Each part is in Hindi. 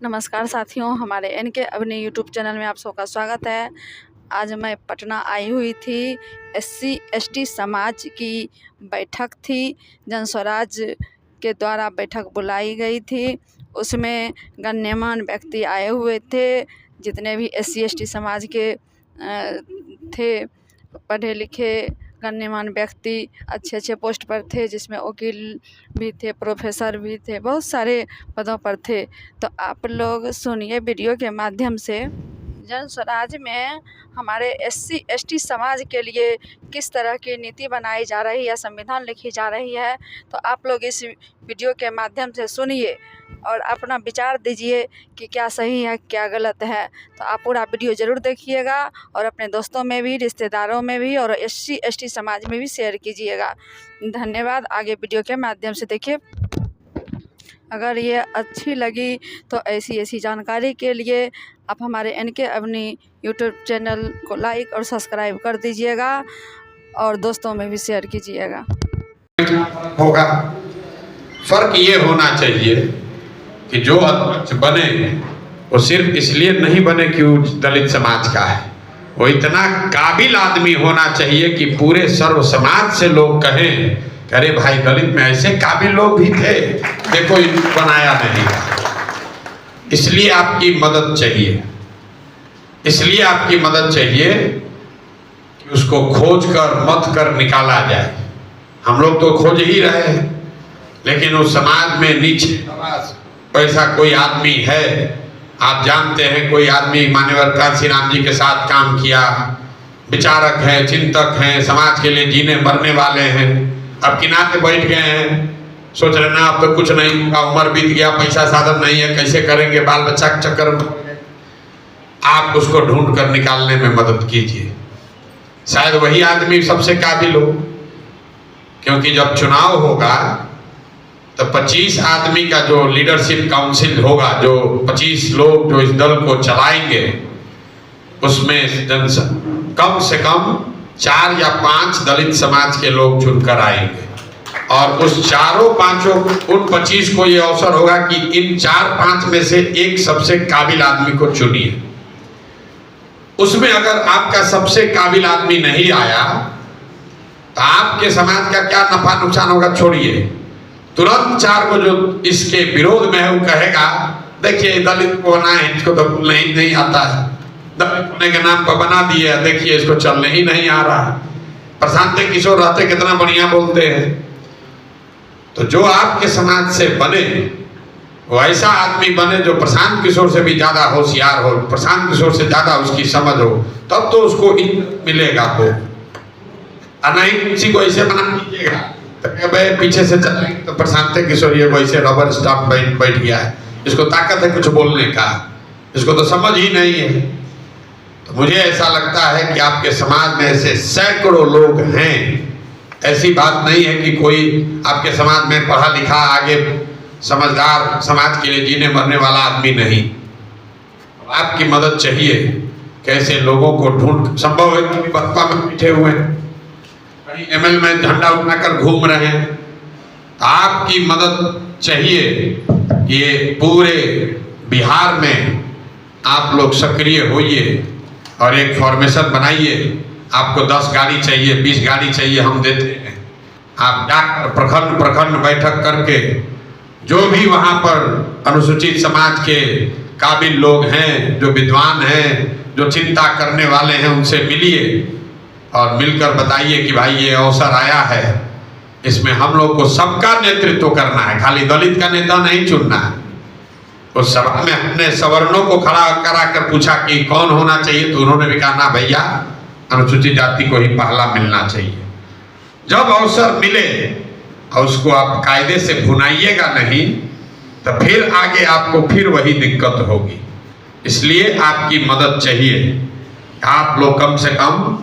नमस्कार साथियों, हमारे एनके अपने यूट्यूब चैनल में आप सबका स्वागत है। आज मैं पटना आई हुई थी। SC ST समाज की बैठक थी, जन स्वराज के द्वारा बैठक बुलाई गई थी। उसमें गण्यमान्य व्यक्ति आए हुए थे। जितने भी SC ST समाज के थे, पढ़े लिखे गण्यमान्य व्यक्ति अच्छे अच्छे पोस्ट पर थे, जिसमें वकील भी थे, प्रोफेसर भी थे, बहुत सारे पदों पर थे। तो आप लोग सुनिए वीडियो के माध्यम से जन स्वराज में हमारे SC ST समाज के लिए किस तरह की नीति बनाई जा रही है, संविधान लिखी जा रही है। तो आप लोग इस वीडियो के माध्यम से सुनिए और अपना विचार दीजिए कि क्या सही है क्या गलत है। तो आप पूरा वीडियो ज़रूर देखिएगा और अपने दोस्तों में भी, रिश्तेदारों में भी और SC ST समाज में भी शेयर कीजिएगा। धन्यवाद। आगे वीडियो के माध्यम से देखिए। अगर ये अच्छी लगी तो ऐसी जानकारी के लिए आप हमारे एनके अपनी यूट्यूब चैनल को लाइक और सब्सक्राइब कर दीजिएगा और दोस्तों में भी शेयर कीजिएगा। होगा फर्क ये होना चाहिए कि जो अध्यक्ष बने वो सिर्फ इसलिए नहीं बने कि वो दलित समाज का है, वो इतना काबिल आदमी होना चाहिए कि पूरे सर्व समाज से लोग कहें, अरे भाई दलित में ऐसे काबिल लोग भी थे, देखो इनको बनाया नहीं। इसलिए आपकी मदद चाहिए, इसलिए आपकी मदद चाहिए कि उसको खोज कर मत कर निकाला जाए। हम लोग तो खोज ही रहे हैं, लेकिन उस समाज में नीचे ऐसा कोई आदमी है, आप जानते हैं, कोई आदमी मान्यवर कांशीराम जी के साथ काम किया, विचारक हैं, चिंतक हैं, समाज के लिए जीने मरने वाले हैं, अब किनारे बैठ गए हैं, सोच रहे ना अब तो कुछ नहीं होगा, उम्र बीत गया, पैसा साधन नहीं है, कैसे करेंगे, बाल बच्चा के चक्कर में। आप उसको ढूंढ कर निकालने में मदद कीजिए, शायद वही आदमी सबसे काबिल हो। क्योंकि जब चुनाव होगा तो 25 आदमी का जो लीडरशिप काउंसिल होगा, जो 25 लोग जो इस दल को चलाएंगे, उसमें कम से कम 4 या 5 दलित समाज के लोग चुनकर आएंगे और उस चारों पांचों उन 25 को ये अवसर होगा कि इन 4-5 में से एक सबसे काबिल आदमी को चुनिए। उसमें अगर आपका सबसे काबिल आदमी नहीं आया तो आपके समाज का क्या नफा नुकसान होगा छोड़िए, तुरंत 4 को जो इसके विरोध में है वो कहेगा, देखिए दलित को बना है, इसको तो नहीं आता है, दलित होने के नाम पर बना दिए, देखिए इसको चलने ही नहीं आ रहा। प्रशांत किशोर रहते कितना बढ़िया बोलते हैं। तो जो आपके समाज से बने वो ऐसा आदमी बने जो प्रशांत किशोर से भी ज्यादा होशियार हो, प्रशांत किशोर से ज्यादा उसकी समझ हो, तब तो उसको मिलेगा। तो नहीं किसी को ऐसे बना दीजिएगा तो पीछे से चलेंगे तो प्रशांत किशोर ये वैसे रबर स्टाम्प बैठ गया है, इसको ताकत है कुछ बोलने का, इसको तो समझ ही नहीं है। तो मुझे ऐसा लगता है कि आपके समाज में ऐसे सैकड़ों लोग हैं, ऐसी बात नहीं है कि कोई आपके समाज में पढ़ा लिखा आगे समझदार समाज के लिए जीने मरने वाला आदमी नहीं। आपकी मदद चाहिए, कैसे लोगों को ढूंढ, संभव है कि बसपा में बैठे हुए हैं, कहीं ML में झंडा उठाकर घूम रहे हैं, आपकी मदद चाहिए। ये पूरे बिहार में आप लोग सक्रिय होइए और एक फॉर्मेशन बनाइए। आपको 10 गाड़ी चाहिए, 20 गाड़ी चाहिए, हम देते हैं। आप जाकर प्रखंड बैठक करके जो भी वहाँ पर अनुसूचित समाज के काबिल लोग हैं, जो विद्वान हैं, जो चिंता करने वाले हैं, उनसे मिलिए और मिलकर बताइए कि भाई ये अवसर आया है, इसमें हम लोग को सबका नेतृत्व करना है, खाली दलित का नेता नहीं चुनना है। उस सभा में हमने सवर्णों को खड़ा करा कर पूछा कि कौन होना चाहिए, तो उन्होंने भी कहा ना भैया, अनुसूचित जाति को ही पहला मिलना चाहिए। जब अवसर मिले और उसको आप कायदे से भुनाइएगा नहीं तो फिर आगे आपको फिर वही दिक्कत होगी। इसलिए आपकी मदद चाहिए। आप लोग कम से कम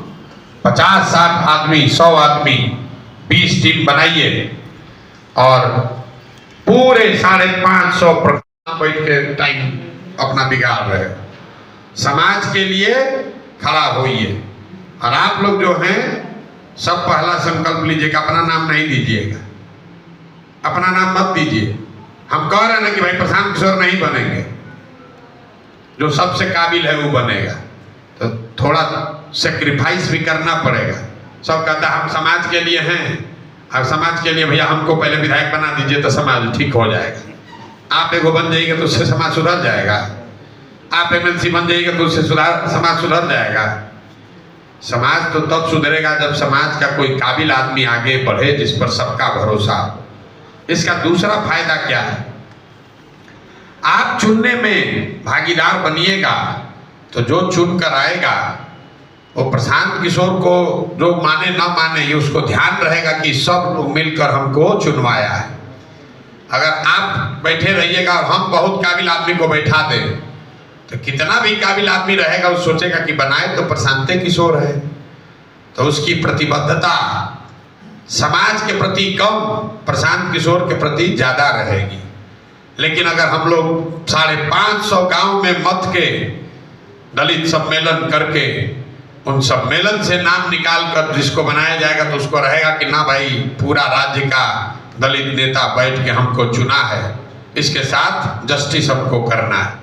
50-60 आदमी, 100 आदमी, 20 टीम बनाइए और पूरे 550 प्रखंड बैठ के टाइम अपना बिगाड़ रहे, समाज के लिए खड़ा होइए। और आप लोग जो हैं सब पहला संकल्प लीजिएगा, अपना नाम नहीं दीजिएगा, अपना नाम मत दीजिए। हम कह रहे हैं ना कि भाई प्रशांत किशोर नहीं बनेंगे, जो सबसे काबिल है वो बनेगा, तो थोड़ा सेक्रीफाइस भी करना पड़ेगा। सब कहता है हम समाज के लिए हैं, और समाज के लिए भैया हमको पहले विधायक बना दीजिए तो समाज ठीक हो जाएगा। आप एगो बन जाइएगा तो उससे समाज सुधर जाएगा, आप एमएलसी बन जाइएगा तो उससे समाज सुधर जाएगा। समाज तो तब सुधरेगा जब समाज का कोई काबिल आदमी आगे बढ़े जिस पर सबका भरोसा हो। इसका दूसरा फायदा क्या है, आप चुनने में भागीदार बनिएगा तो जो चुन कर आएगा वो प्रशांत किशोर को जो माने ना माने ये उसको ध्यान रहेगा कि सब लोग मिलकर हमको चुनवाया है। अगर आप बैठे रहिएगा और हम बहुत काबिल आदमी को बैठा दें तो कितना भी काबिल आदमी रहेगा वो सोचेगा कि बनाए तो प्रशांत किशोर है, तो उसकी प्रतिबद्धता समाज के प्रति कम, प्रशांत किशोर के प्रति ज्यादा रहेगी। लेकिन अगर हम लोग 550 गांव में मत के दलित सम्मेलन करके उन सम्मेलन से नाम निकाल कर जिसको बनाया जाएगा तो उसको रहेगा कि ना भाई पूरा राज्य का दलित नेता बैठ के हमको चुना है, इसके साथ जस्टिस हमको करना है।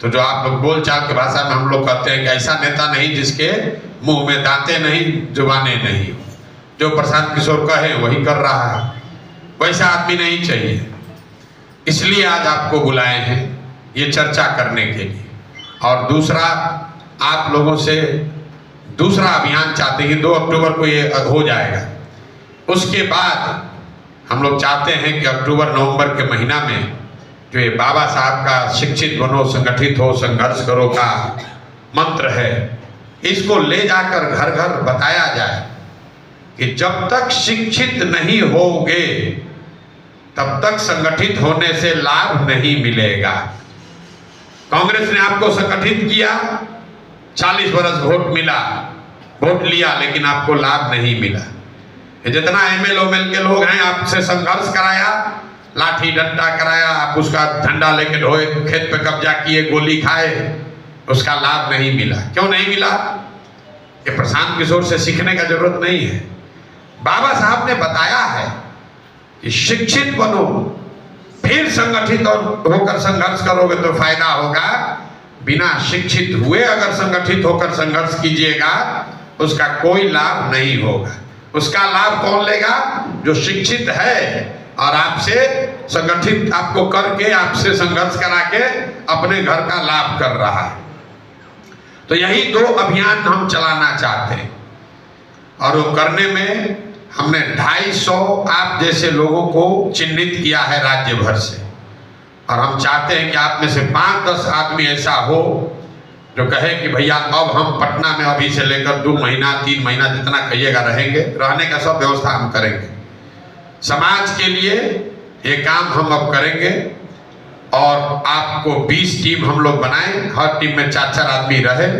तो जो आप लोग बोलचाल की भाषा में हम लोग कहते हैं कि ऐसा नेता नहीं जिसके मुंह में दांतें नहीं जुबानें नहीं, जो प्रशांत किशोर कहे वही कर रहा है, वैसा आदमी नहीं चाहिए। इसलिए आज आपको बुलाए हैं ये चर्चा करने के लिए। और दूसरा, आप लोगों से दूसरा अभियान चाहते हैं, 2 अक्टूबर को ये हो जाएगा। उसके बाद हम लोग चाहते हैं कि अक्टूबर नवंबर के महीना में जो ये बाबा साहब का शिक्षित बनो संगठित हो संघर्ष करो का मंत्र है, इसको ले जाकर घर घर बताया जाए कि जब तक शिक्षित नहीं होगे तब तक संगठित होने से लाभ नहीं मिलेगा। कांग्रेस ने आपको संगठित किया, 40 बरस वोट लिया, लेकिन आपको लाभ नहीं मिला। जितना एमएल के लोग हैं आपसे संघर्ष कराया, लाठी डंडा कराया, आप उसका झंडा लेके ढोए, खेत पे कब्जा किए, गोली खाए, उसका लाभ नहीं मिला। क्यों नहीं मिला? कि प्रशांत किशोर से सीखने का जरूरत नहीं है। बाबा साहब ने बताया है कि शिक्षित बनो फिर संगठित और होकर संघर्ष करोगे तो फायदा होगा। बिना शिक्षित हुए अगर संगठित होकर संघर्ष कीजिएगा उसका कोई लाभ नहीं होगा। उसका लाभ कौन लेगा? जो शिक्षित है और आपसे संगठित आपको करके आपसे संघर्ष करा के अपने घर का लाभ कर रहा है। तो यही 2 अभियान हम चलाना चाहते हैं और वो करने में हमने 250 आप जैसे लोगों को चिन्हित किया है राज्य भर से। और हम चाहते हैं कि आप में से 5-10 आदमी ऐसा हो जो कहे कि भैया अब हम पटना में अभी से लेकर 2 महीना 3 महीना जितना कहिएगा रहेंगे, रहने का सब व्यवस्था हम करेंगे। समाज के लिए ये काम हम अब करेंगे और आपको 20 टीम हम लोग बनाएं, हर टीम में 4-4 आदमी रहे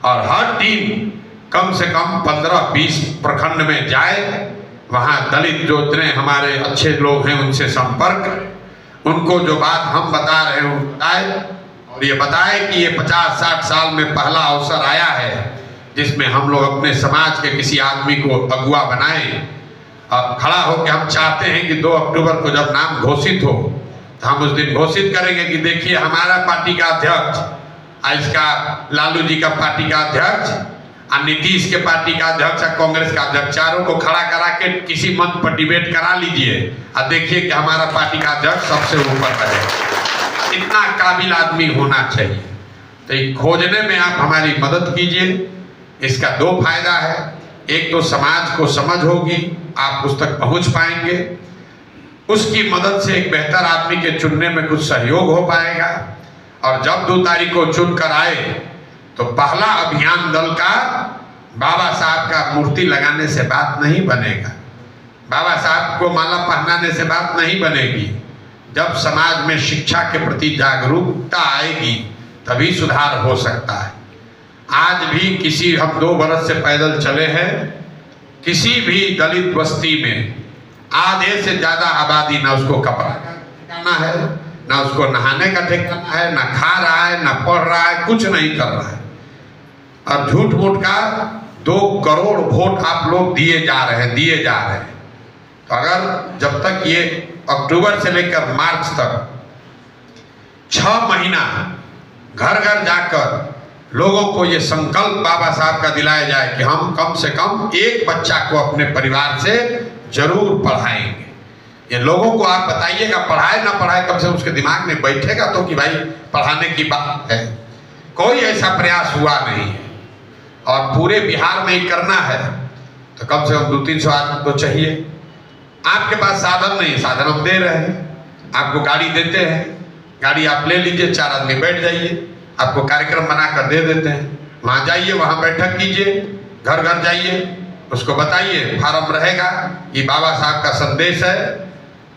और हर टीम कम से कम 15-20 प्रखंड में जाए, वहाँ दलित जो इतने हमारे अच्छे लोग हैं उनसे संपर्क, उनको जो बात हम बता रहे हैं उनको बताए और ये बताए कि ये 50-60 साल में पहला अवसर आया है जिसमें हम लोग अपने समाज के किसी आदमी को अगुआ बनाएं। अब खड़ा होकर हम चाहते हैं कि 2 अक्टूबर को जब नाम घोषित हो तो हम उस दिन घोषित करेंगे कि देखिए हमारा पार्टी का अध्यक्ष, इसका लालू जी का पार्टी का अध्यक्ष, नीतीश के पार्टी का अध्यक्ष, कांग्रेस का अध्यक्ष, चारों को खड़ा करा के किसी मंच पर डिबेट करा लीजिए और देखिए कि हमारा पार्टी का अध्यक्ष सबसे ऊपर रहे। इतना काबिल आदमी होना चाहिए। तो ये खोजने में आप हमारी मदद कीजिए। इसका 2 फायदा है, एक तो समाज को समझ होगी, आप उस तक पहुंच पाएंगे, उसकी मदद से एक बेहतर आदमी के चुनने में कुछ सहयोग हो पाएगा। और जब 2 तारीख को चुनकर आए तो पहला अभियान दल का बाबा साहब का मूर्ति लगाने से बात नहीं बनेगा, बाबा साहब को माला पहनाने से बात नहीं बनेगी। जब समाज में शिक्षा के प्रति जागरूकता आएगी तभी सुधार हो सकता है। आज भी किसी हम 2 बरस से पैदल चले हैं, किसी भी दलित बस्ती में आधे से ज्यादा आबादी ना उसको कपड़ा का ठिकाना है, ना उसको नहाने का ठिकाना है, ना खा रहा है, ना पढ़ रहा है, कुछ नहीं कर रहा है। और झूठ मूठ का 2 करोड़ वोट आप लोग दिए जा रहे हैं। तो अगर जब तक ये अक्टूबर से लेकर मार्च तक 6 महीना घर घर जाकर लोगों को ये संकल्प बाबा साहब का दिलाया जाए कि हम कम से कम एक बच्चा को अपने परिवार से जरूर पढ़ाएंगे। ये लोगों को आप बताइएगा, पढ़ाए ना पढ़ाए कम से कम उसके दिमाग में बैठेगा तो कि भाई पढ़ाने की बात है। कोई ऐसा प्रयास हुआ नहीं है और पूरे बिहार में ही करना है तो कम से कम 200-300 आदमी तो चाहिए। आपके पास साधन नहीं, साधन हम दे रहे हैं, आपको गाड़ी देते हैं, गाड़ी आप ले लीजिए, 4 आदमी बैठ जाइए, आपको कार्यक्रम बनाकर दे देते हैं, वहाँ जाइए, वहाँ बैठक कीजिए, घर घर जाइए, उसको बताइए, फार्म रहेगा, ये बाबा साहब का संदेश है,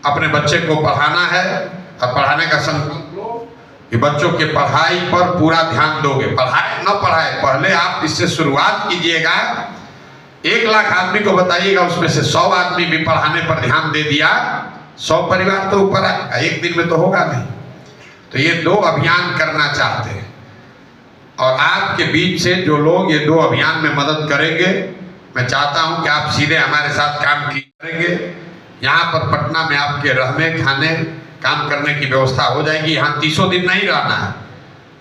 अपने बच्चे को पढ़ाना है और पढ़ाने का संकल्प लो कि बच्चों के पढ़ाई पर पूरा ध्यान दोगे। पढ़ाए न पढ़ाए, पहले आप इससे शुरुआत कीजिएगा। 1 लाख आदमी को बताइएगा, उसमें से 100 आदमी भी पढ़ाने पर ध्यान दे दिया, 100 परिवार तो ऊपर आएगा, एक दिन में तो होगा नहीं। तो ये 2 अभियान करना चाहते हैं और आपके बीच से जो लोग ये 2 अभियान में मदद करेंगे, मैं चाहता हूं कि आप सीधे हमारे साथ काम करेंगे। यहाँ पर पटना में आपके रहने खाने काम करने की व्यवस्था हो जाएगी। यहाँ 300 दिन नहीं रहना है,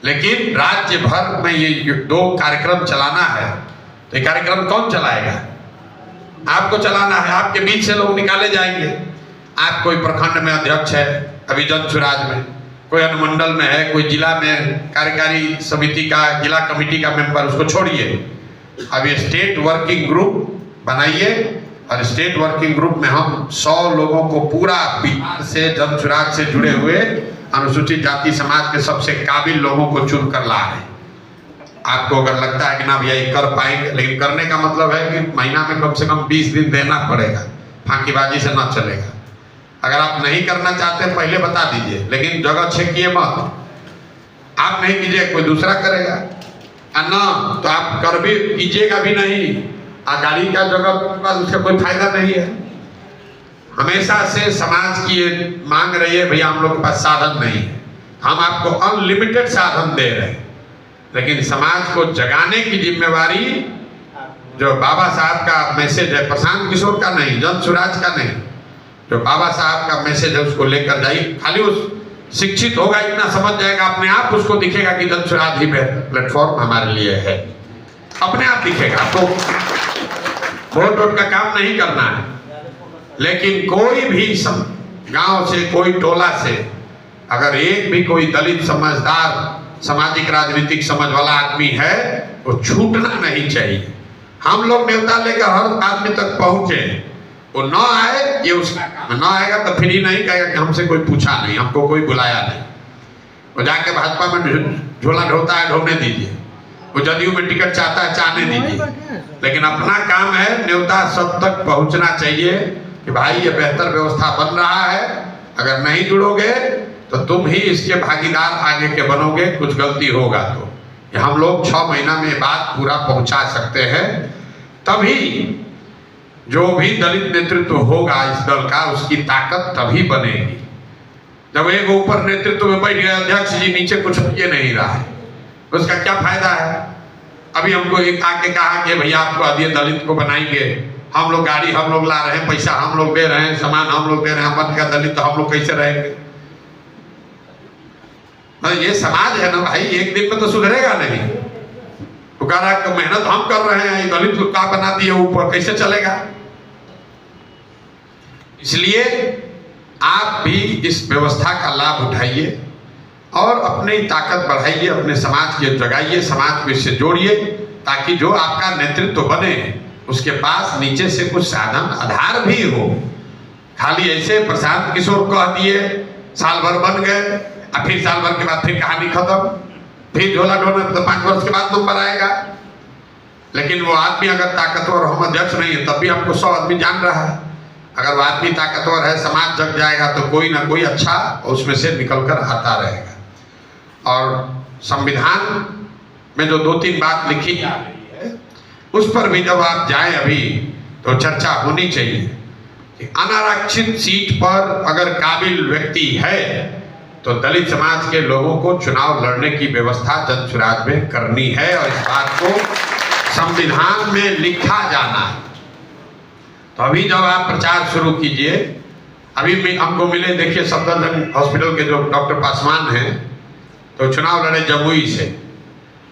लेकिन राज्य भर में ये 2 कार्यक्रम चलाना है। तो ये कार्यक्रम कौन चलाएगा? आपको चलाना है, आपके बीच से लोग निकाले जाएंगे। आप कोई प्रखंड में अध्यक्ष है, अभी जनसुराज में, कोई अनुमंडल में है, कोई जिला में कार्यकारी समिति का, जिला कमेटी का मेंबर, उसको छोड़िए। अब ये स्टेट वर्किंग ग्रुप बनाइए और स्टेट वर्किंग ग्रुप में हम 100 लोगों को पूरा बिहार से, जनसुराज से जुड़े हुए अनुसूचित जाति समाज के सबसे काबिल लोगों को चुन कर ला रहे हैं। आपको अगर लगता है कि ना भैया ये कर पाएंगे, लेकिन करने का मतलब है कि महीना में कम से कम 20 दिन देना पड़ेगा, फांकीबाजी से ना चलेगा। अगर आप नहीं करना चाहते पहले बता दीजिए, लेकिन जगह छेकिए मत। आप नहीं कीजिए, कोई दूसरा करेगा, ना तो आप कर भी कीजिएगा भी नहीं, गाड़ी का जगह उसका कोई फायदा नहीं है। हमेशा से समाज की ये मांग रही है, भैया हम लोग के पास साधन नहीं है, हम आपको अनलिमिटेड साधन दे रहे हैं, लेकिन समाज को जगाने की जिम्मेवारी जो बाबा साहब का मैसेज है, प्रशांत किशोर का नहीं, जनसुराज का नहीं, जो बाबा साहब का मैसेज है उसको लेकर जाइए। खाली उस शिक्षित होगा, इतना समझ जाएगा, अपने आप उसको दिखेगा कि जनसुराज ही प्लेटफॉर्म हमारे लिए है, अपने आप दिखेगा। तो वोट वोट का काम नहीं करना है, लेकिन कोई भी गांव से, कोई टोला से अगर एक भी कोई दलित समझदार, सामाजिक राजनीतिक समझ वाला आदमी है, वो छूटना नहीं चाहिए। हम लोग न्योता लेकर हर आदमी तक पहुंचे, वो न आए ये उसका काम, न आएगा तो फिर ही नहीं कहेगा कि हमसे कोई पूछा नहीं, हमको कोई बुलाया नहीं। वो जाके भाजपा में झोला ढोता है, ढोने दीजिए, वो जदयू में टिकट चाहता है, चाहने दीजिए, लेकिन अपना काम है न्योता सब तक पहुंचना चाहिए कि भाई ये बेहतर व्यवस्था बन रहा है, अगर नहीं जुड़ोगे तो तुम ही इसके भागीदार आगे के बनोगे, कुछ गलती होगा तो। ये हम लोग 6 महीना में बात पूरा पहुंचा सकते हैं, तभी जो भी दलित नेतृत्व होगा इस दल का, उसकी ताकत तभी बनेगी। जब एक ऊपर नेतृत्व में बैठ गया अध्यक्ष जी, नीचे कुछ ये नहीं रहा है, उसका क्या फायदा है? अभी हमको एक आके कहा कि भैया आपको आदिय दलित को बनाएंगे, हम लोग गाड़ी हम लोग ला रहे हैं, पैसा हम लोग दे रहे हैं, सामान हम लोग दे रहे हैं, बन गया दलित तो हम लोग कैसे रहेंगे? ये समाज है ना भाई, एक दिन में तो सुधरेगा नहीं। तो कह रहा है कि मेहनत हम कर रहे हैं, दलित को क्या बना दिए ऊपर, कैसे चलेगा? इसलिए आप भी इस व्यवस्था का लाभ उठाइए और अपनी ताकत बढ़ाइए, अपने समाज के जगाइए, समाज को इससे जोड़िए, ताकि जो आपका नेतृत्व बने उसके पास नीचे से कुछ साधन आधार भी हो। खाली ऐसे प्रशांत किशोर कह दिए, साल भर बन गए, और फिर साल भर के बाद फिर कहानी खत्म, फिर झोला ढोना तो 5 वर्ष के बाद नंबर आएगा। लेकिन वो आदमी अगर ताकतवर, हम अध्यक्ष नहीं है तब भी हमको 100 आदमी जान रहा है, अगर वो आदमी ताकतवर है, समाज जग जाएगा तो कोई ना कोई अच्छा उसमें से निकल कर आता रहेगा। और संविधान में जो 2-3 बात लिखी जा रही है उस पर भी जब आप जाएं अभी तो चर्चा होनी चाहिए कि अनारक्षित सीट पर अगर काबिल व्यक्ति है तो दलित समाज के लोगों को चुनाव लड़ने की व्यवस्था जनसुराज में करनी है, और इस बात को संविधान में लिखा जाना है। तो अभी जब आप प्रचार शुरू कीजिए, अभी हमको मिले, देखिए सफदरजंग हॉस्पिटल के जो डॉक्टर पासवान हैं, तो चुनाव लड़े जमुई से।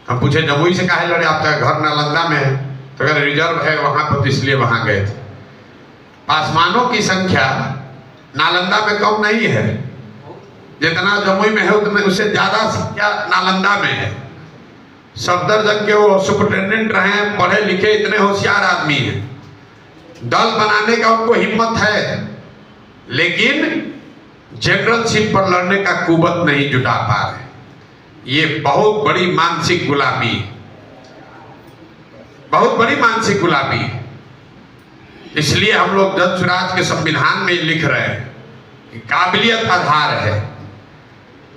हम पूछे जमुई से काहे लड़े, आपका घर नालंदा में है? तो अगर रिजर्व है वहाँ पर, इसलिए वहाँ गए थे। पासवानों की संख्या नालंदा में कम नहीं है, जितना जमुई में है उतने उससे ज़्यादा संख्या नालंदा में है। सफदरजंग के वो सुपरिटेंडेंट रहे, पढ़े लिखे, इतने होशियार आदमी हैं। दल बनाने का उनको हिम्मत है, लेकिन जनरलशिप पर लड़ने का कुवत नहीं जुटा पा रहे। ये बहुत बड़ी मानसिक गुलामी, बहुत बड़ी मानसिक गुलामी। इसलिए हम लोग जन स्वराज के संविधान में लिख रहे हैं कि काबिलियत आधार है।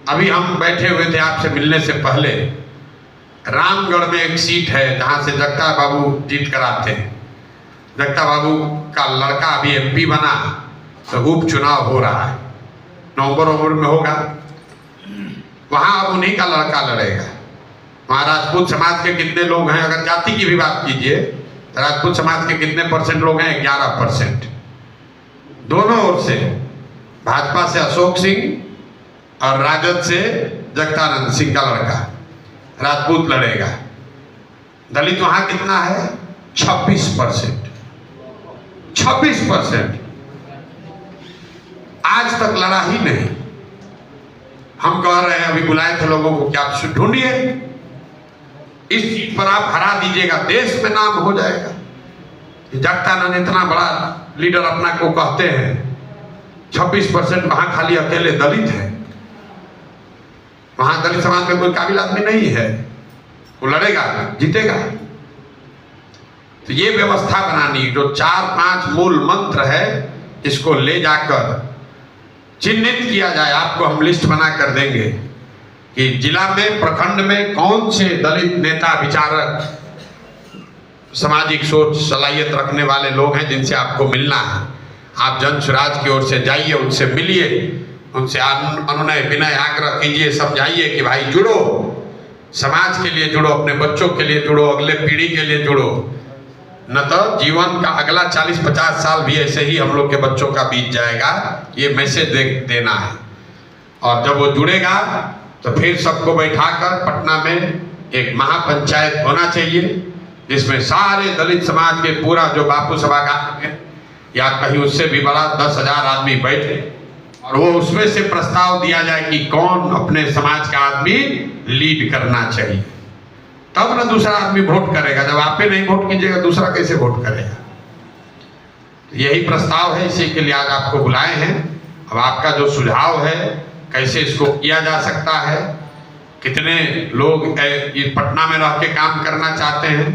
अभी हम बैठे हुए थे आपसे मिलने से पहले, रामगढ़ में एक सीट है जहां से जगता बाबू जीत कर आते हैं। जगता बाबू का लड़का अभी एमपी बना, तो उपचुनाव हो रहा है, नवंबर में होगा। वहां अब उन्हीं का लड़का लड़ेगा। वहां राजपूत समाज के कितने लोग हैं, अगर जाति की भी बात कीजिए तो राजपूत समाज के कितने परसेंट लोग हैं? 11%। दोनों ओर से, भाजपा से अशोक सिंह और राजद से जगतानंद सिंह का लड़का राजपूत लड़ेगा। दलित वहां कितना है? 26%। 26% आज तक लड़ा ही नहीं। हम कह रहे हैं, अभी बुलाए थे लोगों को कि आप ढूंढिए, इस सीट पर आप हरा दीजिएगा, देश में नाम हो जाएगा। जगतानंद इतना बड़ा लीडर अपना को कहते हैं, 26% वहां खाली अकेले दलित है। वहां दलित समाज में कोई काबिल आदमी नहीं है, वो लड़ेगा, जीतेगा। तो ये व्यवस्था बनानी, जो 4-5 मूल मंत्र है, इसको ले जाकर चिन्हित किया जाए। आपको हम लिस्ट बना कर देंगे कि जिला में, प्रखंड में कौन से दलित नेता, विचारक, सामाजिक सोच, सलाहियत रखने वाले लोग हैं जिनसे आपको मिलना है। आप जन स्वराज की ओर से जाइए, उनसे मिलिए, उनसे अनुनय विनय आग्रह कीजिए, समझाइए कि भाई जुड़ो, समाज के लिए जुड़ो, अपने बच्चों के लिए जुड़ो, अगले पीढ़ी के लिए जुड़ो। न तो जीवन का अगला 40-50 साल भी ऐसे ही हम लोग के बच्चों का बीत जाएगा। ये मैसेज देना है। और जब वो जुड़ेगा तो फिर सबको बैठाकर पटना में एक महापंचायत होना चाहिए, जिसमें सारे दलित समाज के पूरा जो बापू सभागार है या कहीं उससे भी बड़ा 10,000 आदमी बैठे, और वो उसमें से प्रस्ताव दिया जाए कि कौन अपने समाज का आदमी लीड करना चाहिए। तब ना दूसरा आदमी वोट करेगा। जब आप पे नहीं वोट कीजिएगा, दूसरा कैसे वोट करेगा? यही प्रस्ताव है, इसी के लिए आज आपको बुलाए हैं। अब आपका जो सुझाव है, कैसे इसको किया जा सकता है, कितने लोग पटना में रह के काम करना चाहते हैं,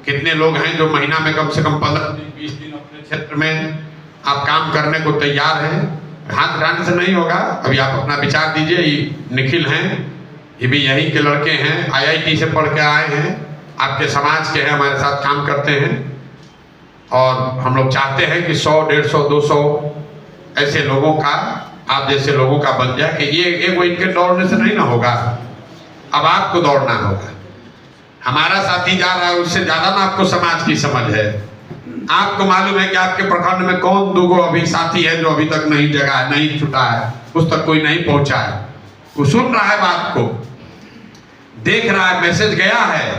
कितने लोग हैं जो महीना में कम से कम 15-20 दिन अपने क्षेत्र में आप काम करने को तैयार हैं। हाथ डांड से नहीं होगा। अभी आप अपना विचार दीजिए। ये निखिल हैं, ये भी यहीं के लड़के हैं, IIT से पढ़ के आए हैं, आपके समाज के हैं, हमारे साथ काम करते हैं। और हम लोग चाहते हैं कि 100, 150, 200 ऐसे लोगों का, आप जैसे लोगों का बन जाए कि ये वो इनके दौड़ने से नहीं ना होगा। अब आपको दौड़ना होगा। हमारा साथी जा रहा है, उससे ज्यादा ना आपको समाज की समझ है। आपको मालूम है कि आपके प्रखंड में कौन 2 अभी साथी है जो अभी तक नहीं जगा है, नहीं छुटा है, उस तक कोई नहीं पहुंचा है। वो सुन रहा है बात को, देख रहा है, मैसेज गया है,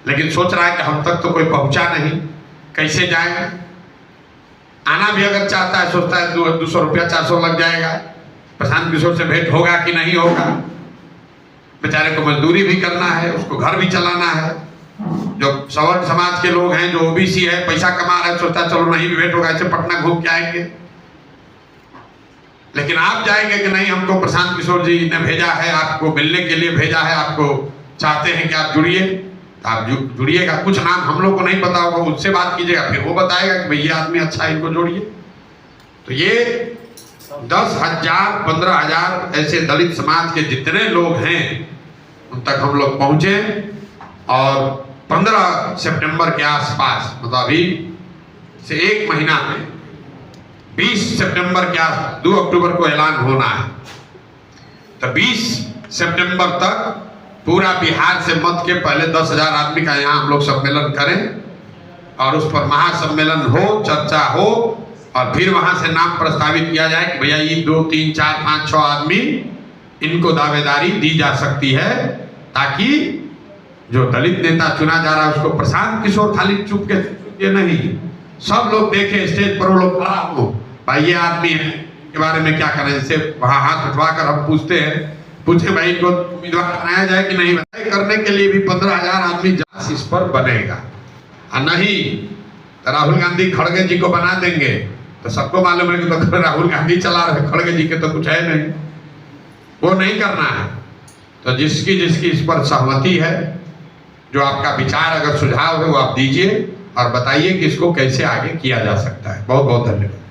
लेकिन सोच रहा है कि हम तक तो कोई पहुंचा नहीं, कैसे जाए। आना भी अगर चाहता है, सोचता है 200 रुपया 400 लग जाएगा, प्रशांत किशोर से भेंट होगा कि नहीं होगा। बेचारे को मजदूरी भी करना है, उसको घर भी चलाना है। जो सवर्ण समाज के लोग हैं, जो OBC है, पैसा कमा रहे हैं, सोचता है चलो नहीं भी भेंट होगा, ऐसे पटना घूम के आएंगे। लेकिन आप जाएंगे कि नहीं, हमको प्रशांत किशोर जी ने भेजा है, आपको मिलने के लिए भेजा है, आपको चाहते हैं कि आप जुड़िए, तो आप जुड़िएगा। कुछ नाम हम लोग को नहीं पता होगा, उससे बात कीजिएगा, फिर वो बताएगा कि भाई ये आदमी अच्छा है, इनको जोड़िए। तो ये 10,000, 15,000 ऐसे दलित समाज के जितने लोग हैं उन तक हम लोग पहुंचे। और 15 सितंबर के आसपास, मतलब अभी से 1 महीना में 20 सितंबर के आसपास, 2 अक्टूबर को ऐलान होना है। तो 20 सितंबर तक पूरा बिहार से मत के पहले 10,000 आदमी का यहाँ हम लोग सम्मेलन करें और उस पर महासम्मेलन हो, चर्चा हो, और फिर वहां से नाम प्रस्तावित किया जाए कि भैया ये 2, 3, 4, 5, 6 आदमी इनको दावेदारी दी जा सकती है, ताकि जो दलित नेता चुना जा रहा है उसको प्रशांत किशोर खाली चुप के नहीं, सब लोग देखे, स्टेज पर वो लोग खड़ा हो, भाई ये आदमी है, के बारे में क्या करना है। जैसे वहां हाथ उठवा कर हम पूछते हैं, पूछे भाई इनको उम्मीदवार बनाया जाए कि नहीं बनाया, करने के लिए भी 15,000 आदमी जांच इस पर बनेगा। और नहीं तो राहुल गांधी खड़गे जी को बना देंगे तो सबको मालूम है कि तो राहुल गांधी चला रहे, खड़गे जी के तो कुछ है नहीं, वो नहीं करना है। तो जिसकी जिसकी इस पर सहमति है, जो आपका विचार अगर सुझाव है वो आप दीजिए और बताइए कि इसको कैसे आगे किया जा सकता है। बहुत बहुत धन्यवाद।